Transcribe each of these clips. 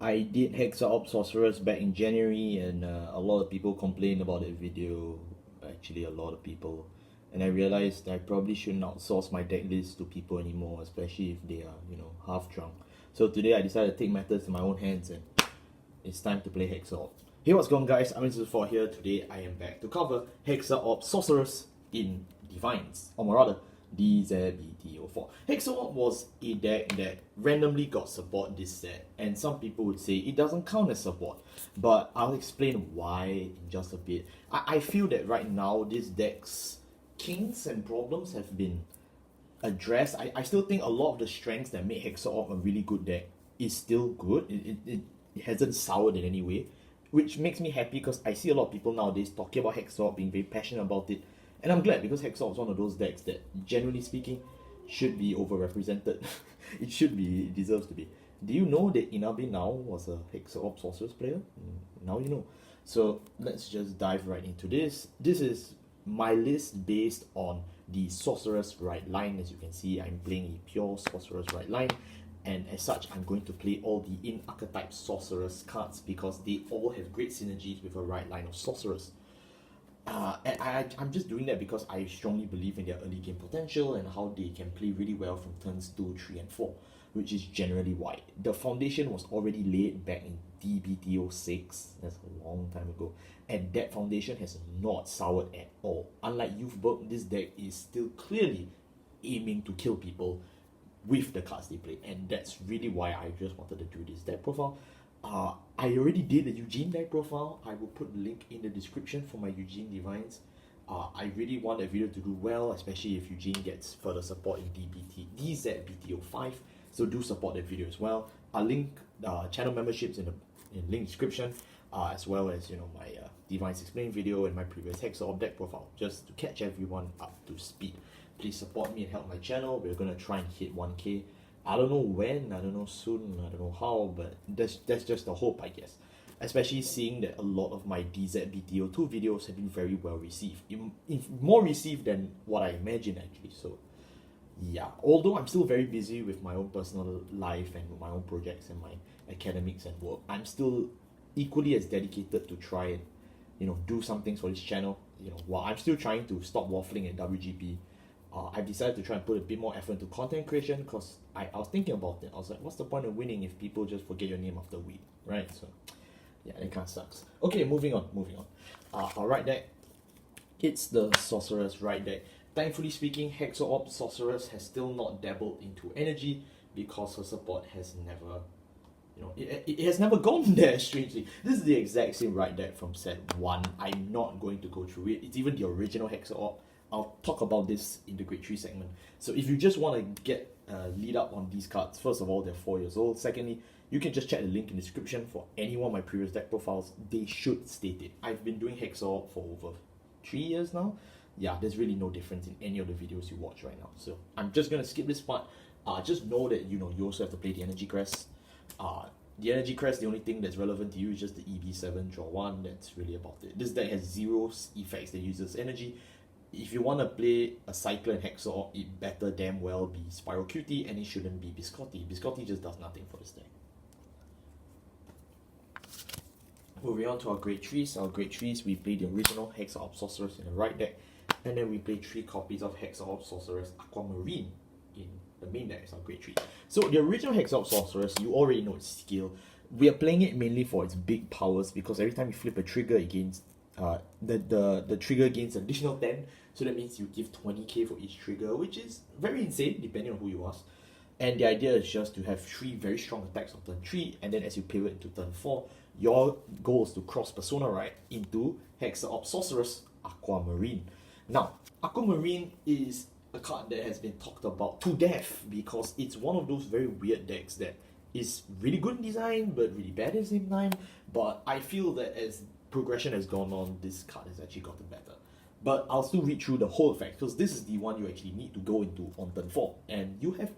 I did Hexaorb Sorceress back in January, and a lot of people complained about that video. Actually, a lot of people. And I realized I probably shouldn't outsource my deck list to people anymore, especially if they are, half drunk. So today I decided to take matters in my own hands, and it's time to play Hexaorb. Hey, what's going on, guys? I'm DivineZ here. Today I am back to cover Hexaorb Sorceress in DivineZ, or more rather, DZBT04. Hexaorb was a deck that randomly got support this set, and some people would say it doesn't count as support, but I'll explain why in just a bit. I feel that right now this deck's kinks and problems have been addressed. I still think a lot of the strengths that make Hexaorb a really good deck is still good. It hasn't soured in any way, which makes me happy because I see a lot of people nowadays talking about Hexaorb, being very passionate about it. And I'm glad, because Hexaorb is one of those decks that, generally speaking, should be overrepresented. It deserves to be. Do you know that Inabe now was a Hexaorb Sorceress player? Now you know. So let's just dive right into this. This is my list based on the Sorceress right line. As you can see, I'm playing a pure Sorceress right line. And as such, I'm going to play all the in-archetype Sorceress cards because they all have great synergies with a right line of Sorceress. And I'm just doing that because I strongly believe in their early game potential and how they can play really well from turns 2, 3, and 4, which is generally why. The foundation was already laid back in DBT06, that's a long time ago, and that foundation has not soured at all. Unlike Youthberg, this deck is still clearly aiming to kill people with the cards they play, and that's really why I just wanted to do this deck profile. I already did the Eugene deck profile. I will put the link in the description for my Eugene DivineZ. I really want that video to do well, especially if Eugene gets further support in DZBT04. So do support that video as well. I'll link channel memberships in the link description, as well as my DivineZ Explain video and my previous Hexaorb deck profile, just to catch everyone up to speed. Please support me and help my channel. We're gonna try and hit 1K. I don't know when, I don't know soon, I don't know how, but that's just the hope, I guess. Especially seeing that a lot of my DZBT04 videos have been very well received. More received than what I imagined, actually. So, yeah. Although I'm still very busy with my own personal life and my own projects and my academics and work, I'm still equally as dedicated to try and, do some things for this channel. While I'm still trying to stop waffling at WGP, I've decided to try and put a bit more effort into content creation because I was thinking about it. I was like, what's the point of winning if people just forget your name after a week, right? So, yeah, that kind of sucks. Okay, moving on. Our right deck, it's the Sorceress right deck. Thankfully speaking, Hexaorb Sorceress has still not dabbled into energy because her support has never, it has never gone there, strangely. This is the exact same right deck from set 1. I'm not going to go through it. It's even the original Hexaorb. I'll talk about this in the Grade 3 segment. So if you just want to get lead up on these cards, first of all, they're 4 years old. Secondly, you can just check the link in the description for any one of my previous deck profiles. They should state it. I've been doing Hexaorb for over 3 years now. Yeah, there's really no difference in any of the videos you watch right now. So I'm just going to skip this part. Just know that, you also have to play the Energy Crest. The Energy Crest, the only thing that's relevant to you is just the EB7 draw 1. That's really about it. This deck has 0 effects that uses energy. If you want to play a Cycler and Hexaorb, it better damn well be Spiral Cutie, and it shouldn't be Biscotti. Biscotti just does nothing for this deck. Moving on to our Grade 3s. Our Grade 3s, we play the original Hexaorb Sorceress in the right deck, and then we play 3 copies of Hexaorb Sorceress Aquamarine in the main deck as our Grade 3. So the original Hexaorb Sorceress, you already know its skill. We are playing it mainly for its big powers, because every time you flip a trigger, it gains the trigger gains additional 10, so that means you give 20k for each trigger, which is very insane depending on who you ask. And the idea is just to have 3 very strong attacks on turn 3, and then as you pivot into turn 4, your goal is to cross Persona right into Hexaorb Sorceress Aquamarine. Now, Aquamarine is a card that has been talked about to death because it's one of those very weird decks that is really good in design but really bad at the same time. But I feel that as progression has gone on, this card has actually gotten better. But I'll still read through the whole effect because this is the one you actually need to go into on turn 4, and you have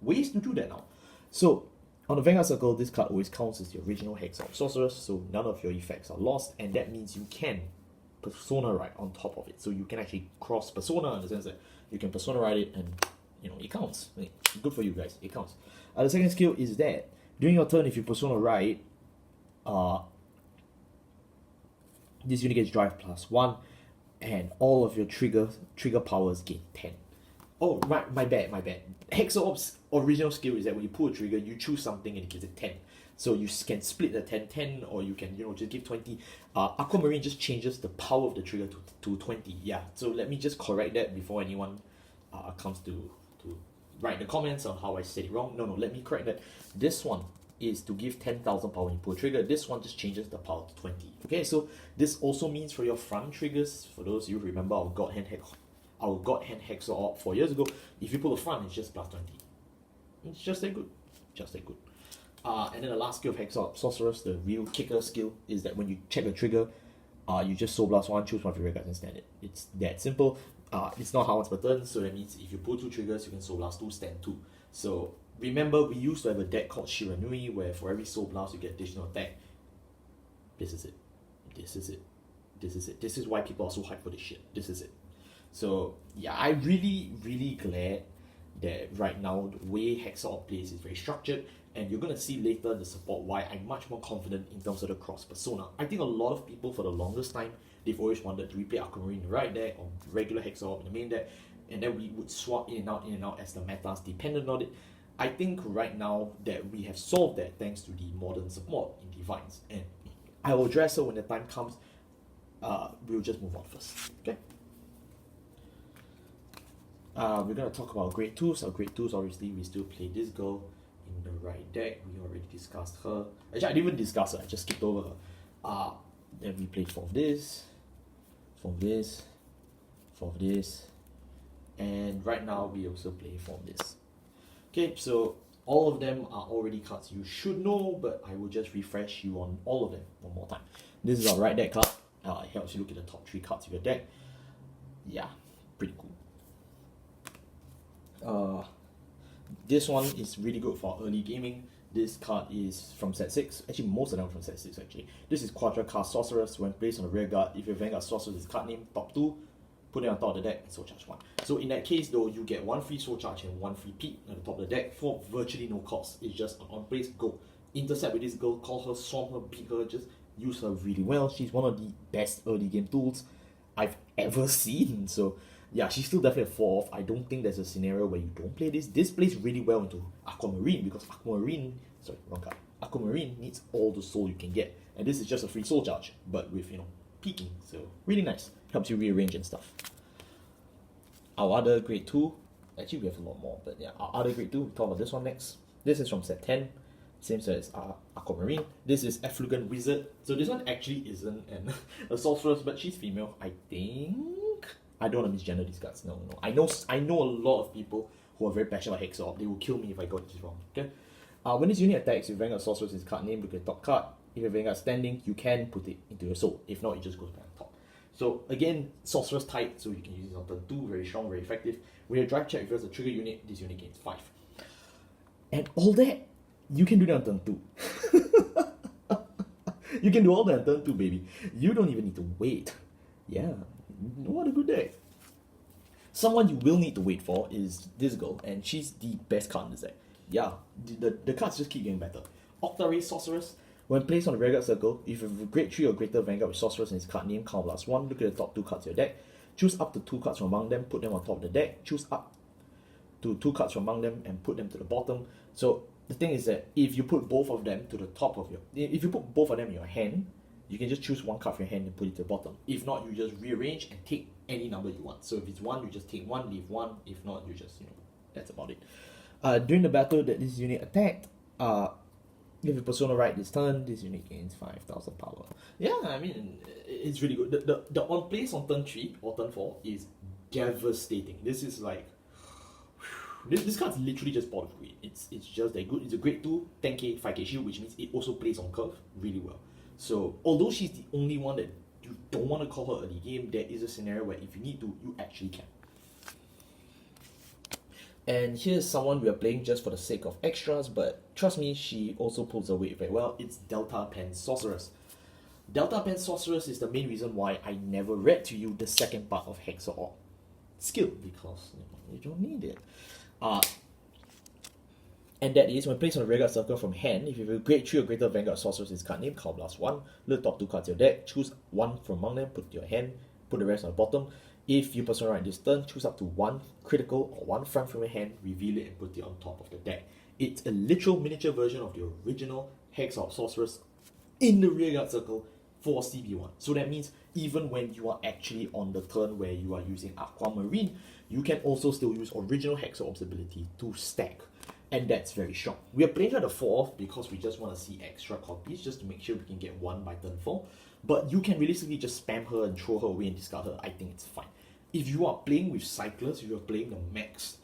ways to do that now. So on the Vanguard circle, this card always counts as the original Hexaorb Sorceress, so none of your effects are lost, and that means you can Persona Ride on top of it. So you can actually cross Persona in the sense that you can Persona Ride it, and it counts. Good for you guys, it counts. The second skill is that during your turn, if you Persona Ride, this unit gets drive +1, and all of your trigger powers gain 10. Oh, right, my bad. Hexaorb's original skill is that when you pull a trigger, you choose something and it gives it 10. So you can split the 10, or you can, just give 20. Aquamarine just changes the power of the trigger to 20. Yeah, so let me just correct that before anyone comes to write in the comments on how I said it wrong. No, let me correct that. This one is to give 10,000 power when you pull a trigger. This one just changes the power to 20. Okay, so this also means for your front triggers, for those of you who remember our God Hand Hexaorb 4 years ago, if you pull the front, it's just +20. It's just that good. And then the last skill of Hexaorb Sorceress, the real kicker skill, is that when you check a trigger, you just Soul Blast 1, choose one of your records and stand it. It's that simple. It's not how once per turn, so that means if you pull 2 triggers, you can Soul Blast 2, stand 2. So remember, we used to have a deck called Shiranui, where for every Soul Blast you get additional attack. This is it. This is why people are so hyped for this shit. This is it. So yeah, I'm really glad that right now the way Hexaorb plays is very structured, and you're gonna see later the support why I'm much more confident in terms of the cross persona. I think a lot of people for the longest time, they've always wanted to replay Aquamarine in the right deck or regular Hexaorb in the main deck, and then we would swap in and out as the metas depended on it. I think right now that we have solved that thanks to the modern support in DivineZ, and I will address it when the time comes. We'll just move on first, okay? We're going to talk about grade 2s. Our grade 2s, obviously, we still play this girl in the right deck. We already discussed her. Actually, I didn't even discuss her. I just skipped over her. Then we played 4 of this, 4 of this, 4 of this, and right now we also play 4 of this. Okay, so all of them are already cards you should know, but I will just refresh you on all of them one more time. This is our right deck card. It helps you look at the top 3 cards of your deck. Yeah, pretty cool. This one is really good for early gaming. This card is from set 6. Actually, most of them are from set 6 actually. This is Quadra Cast Sorceress. When placed on the rear guard, if your Vanguard Sorceress is card name, top 2, put it on top of the deck and soul charge 1. So in that case though, you get 1 free soul charge and 1 free peek on the top of the deck for virtually no cost. It's just on place, go. Intercept with this girl, call her, swarm her, beat her, just use her really well. She's one of the best early game tools I've ever seen. So yeah, she's still definitely a 4 off. I don't think there's a scenario where you don't play this. This plays really well into Aquamarine because Aquamarine needs all the soul you can get. And this is just a free soul charge, but with, peeking. So really nice. Helps you rearrange and stuff. Our other grade 2, actually we have a lot more, but yeah, our other grade 2, we talk about this one next. This is from set 10. Same set as Aquamarine. This is Effulgent Wizard. So this one actually isn't a sorceress, but she's female, I think. I don't want to misgender these cards. No. I know a lot of people who are very passionate about Hexaorb. They will kill me if I got this wrong. Okay. When this unit attacks, if Vanguard Sorceress is card name, look at the top card. If your Vanguard standing, you can put it into your soul. If not, it just goes back on top. So again, Sorceress type, so you can use this on turn 2. Very strong, very effective. When you drive check reverse a trigger unit, this unit gains 5. And all that, you can do that on turn 2. You can do all that on turn 2, baby. You don't even need to wait. Yeah. What a good day. Someone you will need to wait for is this girl, and she's the best card in this deck. Yeah, the cards just keep getting better. Octary Sorceress. When placed on the Vanguard circle, if you have a grade 3 or greater Vanguard with Sorceress and its card name, count +1, look at the top 2 cards of your deck. Choose up to 2 cards from among them, put them on top of the deck. Choose up to 2 cards from among them and put them to the bottom. So the thing is that if you put both of them to the top of if you put both of them in your hand, you can just choose 1 card from your hand and put it to the bottom. If not, you just rearrange and take any number you want. So if it's 1, you just take 1, leave 1. If not, you just, that's about it. During the battle that this unit attacked, if your persona right this turn, this unit gains 5,000 power. Yeah, I mean, it's really good. The on place on turn 3 or turn 4 is devastating. This is like, this card's literally just bought of grade. It's just that good. It's a grade 2, 10k, 5k shield, which means it also plays on curve really well. So, although she's the only one that you don't want to call her early game, there is a scenario where if you need to, you actually can. And here's someone we are playing just for the sake of extras, but trust me, she also pulls her weight very well. It's Delta Pen Sorceress. Delta Pen Sorceress is the main reason why I never read to you the second part of Hexaorb skill, because you don't need it. And that is, when placed on a Vanguard circle from hand, if you have a grade 3 or greater Vanguard Sorceress is card name, card blast 1, look top 2 cards of your deck, choose one from among them, put to your hand, put the rest on the bottom. If you personal right this turn, choose up to one critical or one front from your hand, reveal it and put it on top of the deck. It's a literal miniature version of the original Hexaorb Sorceress in the rearguard circle for CB1. So that means even when you are actually on the turn where you are using Aquamarine, you can also still use original Hexaorb's ability to stack. And that's very strong. We are playing her the 4th because we just want to see extra copies, just to make sure we can get one by turn 4. But you can realistically just spam her and throw her away and discard her. I think it's fine. If you are playing with Cyclers, if you are playing the max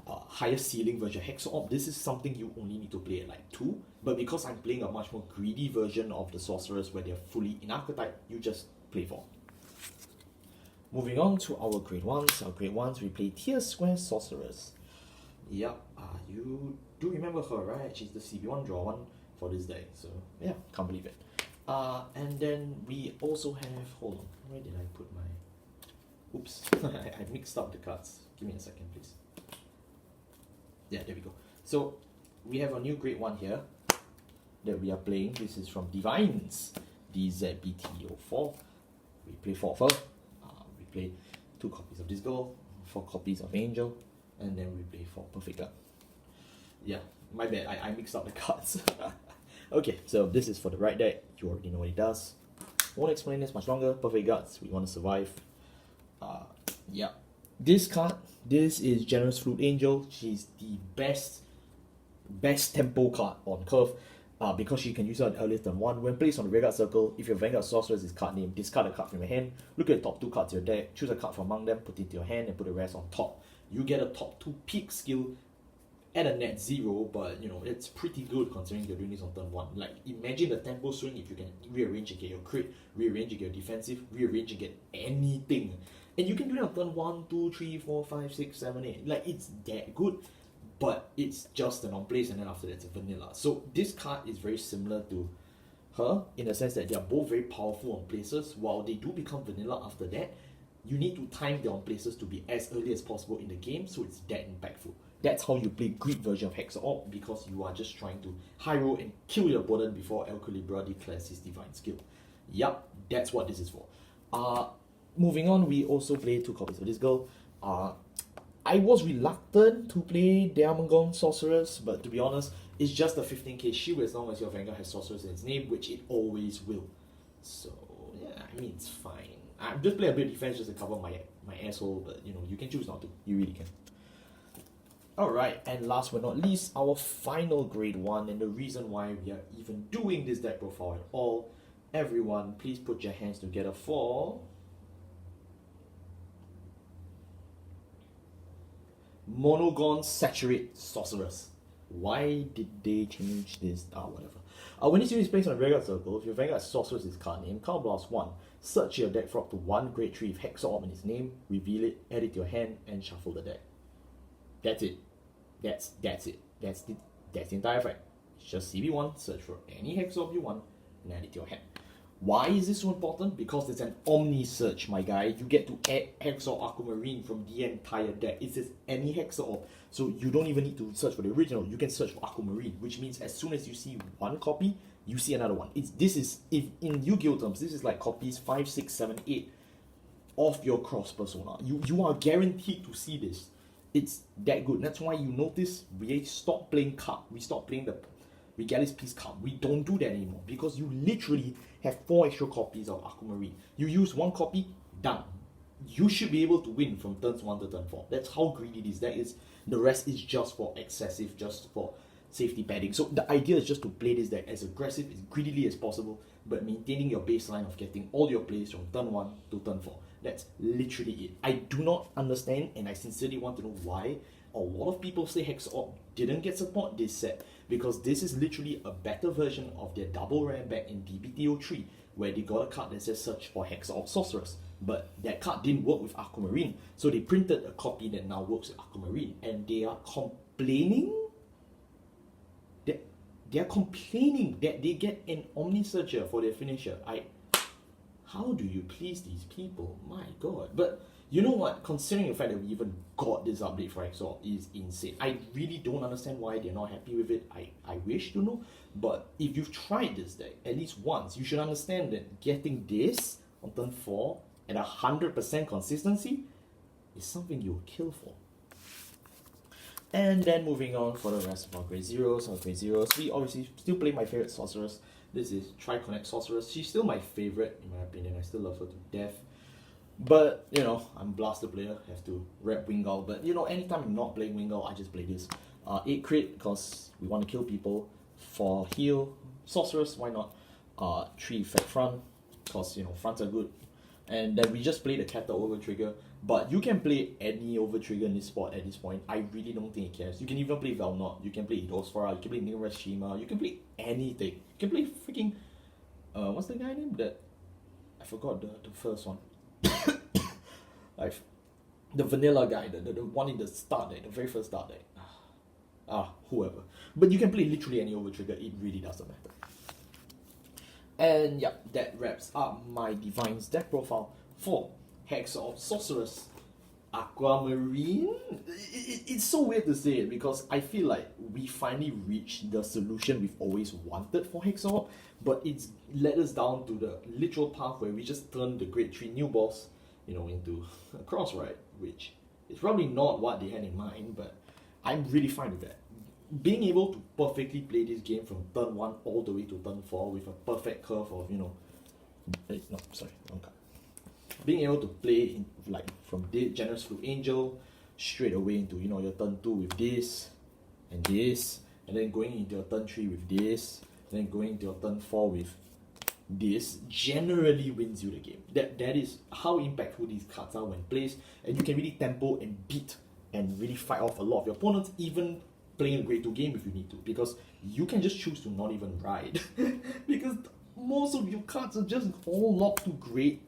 higher ceiling version Hexaorb, this is something you only need to play at like 2. But because I'm playing a much more greedy version of the Sorcerers where they're fully in archetype, you just play 4. Moving on to our grade 1s. Our grade 1s, we play Tier Square Sorceress. Yep, you do remember her, right? She's the CB1 draw one for this deck, so yeah, can't believe it. And then we also have, hold on, where did I put my, oops, I mixed up the cards. Give me a second, please. Yeah, there we go. So we have a new grade 1 here that we are playing. This is from DivineZ DZBT04. We play 4 of her. We play 2 copies of this girl, 4 copies of Angel, and then we play 4 Perfect Guard. Yeah, my bad, I mixed up the cards. Okay, so this is for the right deck. You already know what it does. Won't explain this much longer. Perfect Guards, we want to survive. Yeah. This card, this is Generous Flute Angel. She's the best tempo card on curve. Because she can use her on earlier turn 1. When placed on the Vanguard circle, if your Vanguard Sorceress is card name, discard a card from your hand, look at the top 2 cards of your deck, choose a card from among them, put it to your hand, and put the rest on top. You get a top 2 peak skill at a net 0, but you know, it's pretty good considering you're doing this on turn 1. Like, imagine the tempo swing if you can rearrange and get your crit, rearrange and get your defensive, rearrange and get anything. And you can do it on turn 1, 2, 3, 4, 5, 6, 7, 8. Like, it's that good. But it's just an on-place, and then after that it's a vanilla. So this card is very similar to her in the sense that they are both very powerful on places. While they do become vanilla after that, you need to time their on places to be as early as possible in the game, so it's that impactful. That's how you play Greek version of Hexaorb, because you are just trying to high roll and kill your opponent before El Calibra declares his divine skill. Yup, that's what this is for. Moving on, we also play 2 copies of this girl. I was reluctant to play Diamond Sorceress, but to be honest, it's just a 15k shield as long as your Vanguard has Sorceress in its name, which it always will. So, yeah, I mean, it's fine. I'm just playing a bit of defense just to cover my asshole, but you know, you can choose not to. You really can. Alright, and last but not least, our final grade 1, and the reason why we are even doing this deck profile at all. Everyone, please put your hands together for Monogon Saturate Sorceress. Why did they change this? Whatever. When this unit is placed on a Vanguard circle, if your Vanguard Sorceress is card name, card blast 1, search your deck for up to 1 grade 3 with Hexaorb in its name, reveal it, add it to your hand, and shuffle the deck. That's it. That's it. That's the entire fight. It's just CB1, search for any Hexaorb you want, and add it to your hand. Why is this so important? Because it's an Omni search, my guy. You get to add Hexaorb Aquamarine from the entire deck. It says any Hexaorb. So you don't even need to search for the original. You can search for Aquamarine, which means as soon as you see one copy, you see another one. If in Yu-Gi-Oh terms, this is like copies 5, 6, 7, 8 of your cross persona. You are guaranteed to see this. It's that good. That's why you notice we stopped playing card. We stopped playing the Regalis Peace card. We don't do that anymore because you literally have 4 extra copies of Aquamarine. You use 1 copy, done. You should be able to win from turns 1 to turn 4. That's how greedy this deck is. The rest is just for excessive, just for safety padding. So the idea is just to play this deck as aggressive, as greedily as possible, but maintaining your baseline of getting all your plays from turn 1 to turn 4. That's literally it. I do not understand, and I sincerely want to know why a lot of people say Hexaorb didn't get support this set, because this is literally a better version of their double rare back in DBT03, where they got a card that says search for Hexaorb Sorceress, but that card didn't work with Aquamarine, so they printed a copy that now works with Aquamarine, and they are complaining that they get an Omni Searcher for their finisher. How do you please these people? My god. But You know what? Considering the fact that we even got this update for Hexaorb is insane. I really don't understand why they're not happy with it. I wish to know. But if you've tried this deck at least once, you should understand that getting this on turn 4 at 100% consistency is something you'll kill for. And then moving on for the rest of our grade zeros, we obviously still play my favorite sorceress. This is Tri-Connect Sorceress. She's still my favorite in my opinion. I still love her to death. But, you know, I'm Blaster player, have to rep Vanguard. But, you know, anytime I'm not playing Vanguard, I just play this. 8 crit, because we want to kill people. 4 heal. Sorceress, why not? 3 effect front, because, you know, fronts are good. And then we just play the Keter over trigger. But you can play any over trigger in this spot at this point. I really don't think it cares. You can even play Valnot, you can play Idosphora, you can play Nirashima, you can play anything. You can play freaking... what's the guy name? That I forgot the first one. Like the vanilla guy, the one in the start deck, the very first start deck. Whoever. But you can play literally any over trigger, it really doesn't matter. And yeah, that wraps up my DivineZ deck profile for Hexaorb Sorceress. Aquamarine? It's so weird to say it because I feel like we finally reached the solution we've always wanted for Hexaorb, but it's led us down to the literal path where we just turned the grade 3 new boss, you know, into a cross ride, which is probably not what they had in mind, but I'm really fine with that. Being able to perfectly play this game from turn 1 all the way to turn 4 with a perfect curve of, you know, no, sorry, wrong card. Being able to play in, like from Generous Flu Angel straight away into, you know, your turn 2 with this, and then going into your turn 3 with this, then going into your turn 4 with this, generally wins you the game. That is how impactful these cards are when placed, and you can really tempo and beat and really fight off a lot of your opponents, even playing a grade 2 game if you need to, because you can just choose to not even ride because most of your cards are just all locked to grade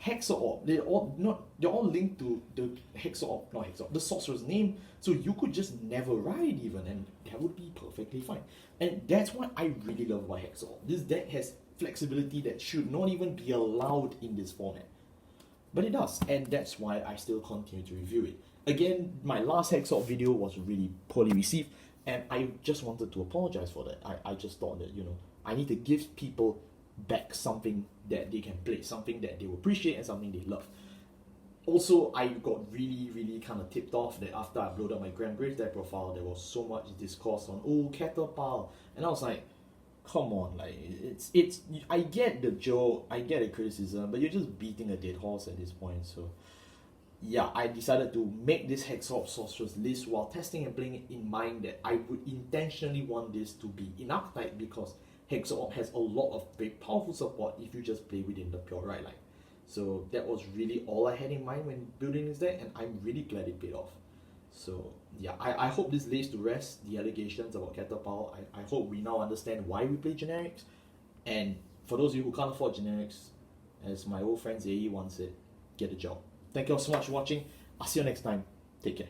Hexaorb. They're all linked to the the sorcerer's name, so you could just never ride even, and that would be perfectly fine. And that's what I really love about Hexaorb. This deck has flexibility that should not even be allowed in this format, but it does, and that's why I still continue to review it. Again, my last Hexaorb video was really poorly received, and I just wanted to apologize for that. I just thought that, you know, I need to give people back something that they can play, something that they will appreciate and something they love. Also, I got really kind of tipped off that after I uploaded my Grand Graves deck profile, there was so much discourse on, oh, Keter Pal, and I was like, come on, like, it's I get the joke, I get the criticism, but you're just beating a dead horse at this point. So yeah, I decided to make this Hexaorb Sorceress list while testing and playing it in mind that I would intentionally want this to be in archetype, because Hexaorb has a lot of very powerful support if you just play within the pure right line. So that was really all I had in mind when building this deck, and I'm really glad it paid off. So yeah, I hope this lays to rest the allegations about Keter Pal. I hope we now understand why we play generics, and for those of you who can't afford generics, as my old friend Zayi once said, get a job. Thank you all so much for watching. I'll see you next time. Take care.